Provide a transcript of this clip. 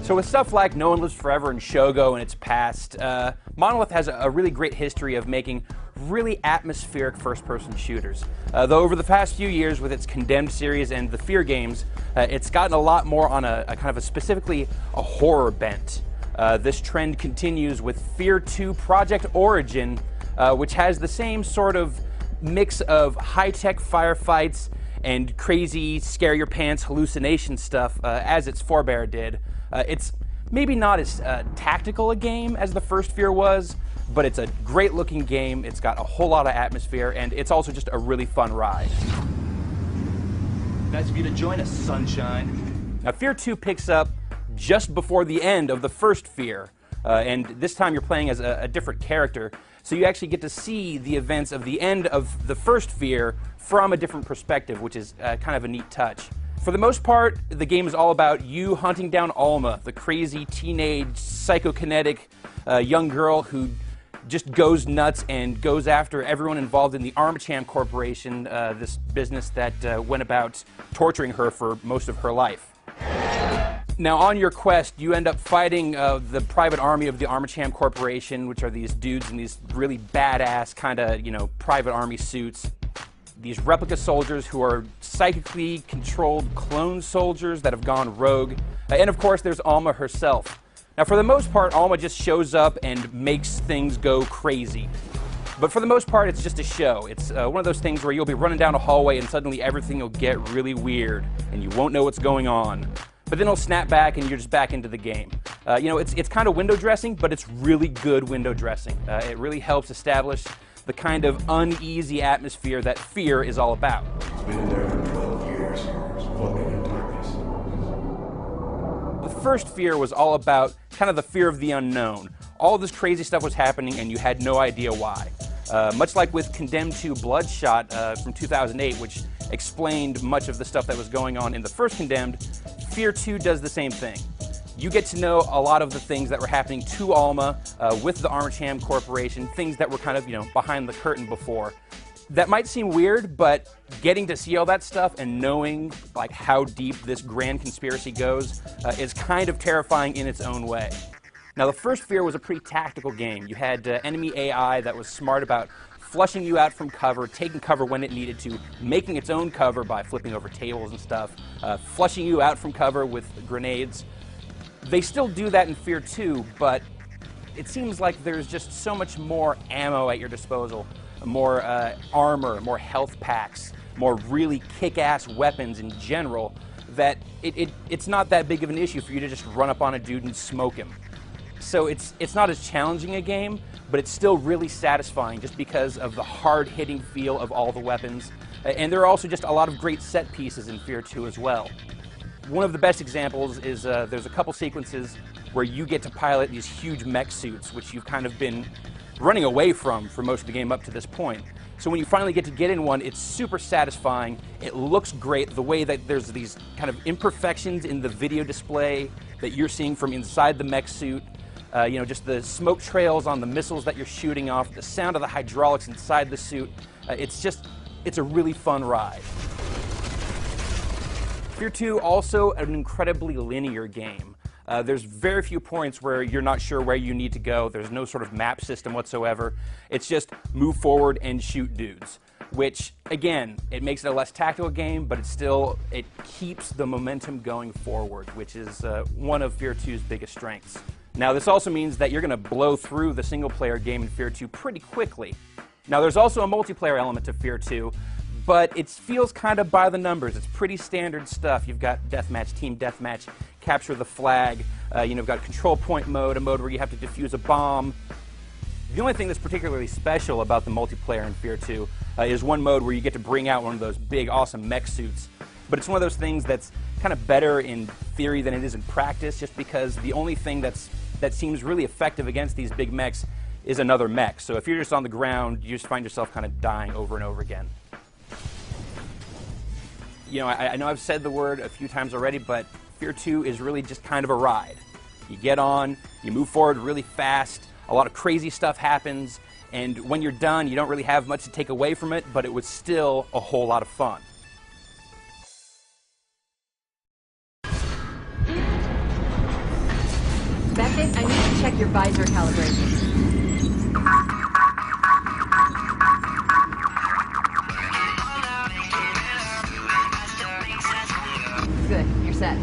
So with stuff like No One Lives Forever and Shogo and its past, Monolith has a really great history of making really atmospheric first-person shooters. Though over the past few years with its Condemned series and the Fear games, it's gotten a lot more on a kind of specifically a horror bent. This trend continues with Fear 2 Project Origin, which has the same sort of mix of high-tech firefights and crazy, scare-your-pants hallucination stuff as its forebear did. It's maybe not as tactical a game as the first Fear was, but it's a great-looking game, it's got a whole lot of atmosphere, and it's also just a really fun ride. Nice of you to join us, Sunshine. Now, Fear 2 picks up just before the end of the first Fear, and this time you're playing as a different character, so you actually get to see the events of the end of the first Fear from a different perspective, which is kind of a neat touch. For the most part, the game is all about you hunting down Alma, the crazy teenage, psychokinetic young girl who just goes nuts and goes after everyone involved in the Armacham Corporation, this business that went about torturing her for most of her life. Now, on your quest, you end up fighting the private army of the Armacham Corporation, which are these dudes in these really badass kind of, private army suits. These replica soldiers who are psychically controlled clone soldiers that have gone rogue. And of course, there's Alma herself. Now, for the most part, Alma just shows up and makes things go crazy. But for the most part, it's just a show. It's one of those things where you'll be running down a hallway and suddenly everything will get really weird and you won't know what's going on. But then it'll snap back and you're just back into the game. It's kind of window dressing, but it's really good window dressing. It really helps establish the kind of uneasy atmosphere that Fear is all about. It's been in there for 12 years, floating in darkness. The first Fear was all about kind of the fear of the unknown. All this crazy stuff was happening and you had no idea why. Much like with Condemned 2 Bloodshot from 2008, which explained much of the stuff that was going on in the first Condemned, Fear 2 does the same thing. You get to know a lot of the things that were happening to Alma with the Armacham Corporation, things that were kind of, behind the curtain before. That might seem weird, but getting to see all that stuff and knowing like how deep this grand conspiracy goes is kind of terrifying in its own way. Now, the first Fear was a pretty tactical game. You had enemy AI that was smart about flushing you out from cover, taking cover when it needed to, making its own cover by flipping over tables and stuff, flushing you out from cover with grenades. They still do that in Fear 2, but it seems like there's just so much more ammo at your disposal, more armor, more health packs, more really kick-ass weapons in general, that it's not that big of an issue for you to just run up on a dude and smoke him. So it's not as challenging a game, but it's still really satisfying just because of the hard-hitting feel of all the weapons. And there are also just a lot of great set pieces in Fear 2 as well. One of the best examples is there's a couple sequences where you get to pilot these huge mech suits, which you've kind of been running away from for most of the game up to this point. So when you finally get in one, it's super satisfying. It looks great. The way that there's these kind of imperfections in the video display that you're seeing from inside the mech suit, just the smoke trails on the missiles that you're shooting off, the sound of the hydraulics inside the suit. It's a really fun ride. Fear 2 also an incredibly linear game. There's very few points where you're not sure where you need to go. There's no sort of map system whatsoever. It's just move forward and shoot dudes, which, again, it makes it a less tactical game, but it keeps the momentum going forward, which is one of Fear 2's biggest strengths. Now, this also means that you're going to blow through the single-player game in Fear 2 pretty quickly. Now, there's also a multiplayer element to Fear 2, but it feels kind of by the numbers. It's pretty standard stuff. You've got deathmatch, team deathmatch, capture the flag. You've got control point mode, a mode where you have to defuse a bomb. The only thing that's particularly special about the multiplayer in Fear 2 is one mode where you get to bring out one of those big, awesome mech suits. But it's one of those things that's kind of better in theory than it is in practice, just because the only thing that seems really effective against these big mechs is another mech. So if you're just on the ground, you just find yourself kind of dying over and over again. I know I've said the word a few times already, but Fear 2 is really just kind of a ride. You get on, you move forward really fast, a lot of crazy stuff happens, and when you're done, you don't really have much to take away from it, but it was still a whole lot of fun. check your visor calibration. Good, you're set.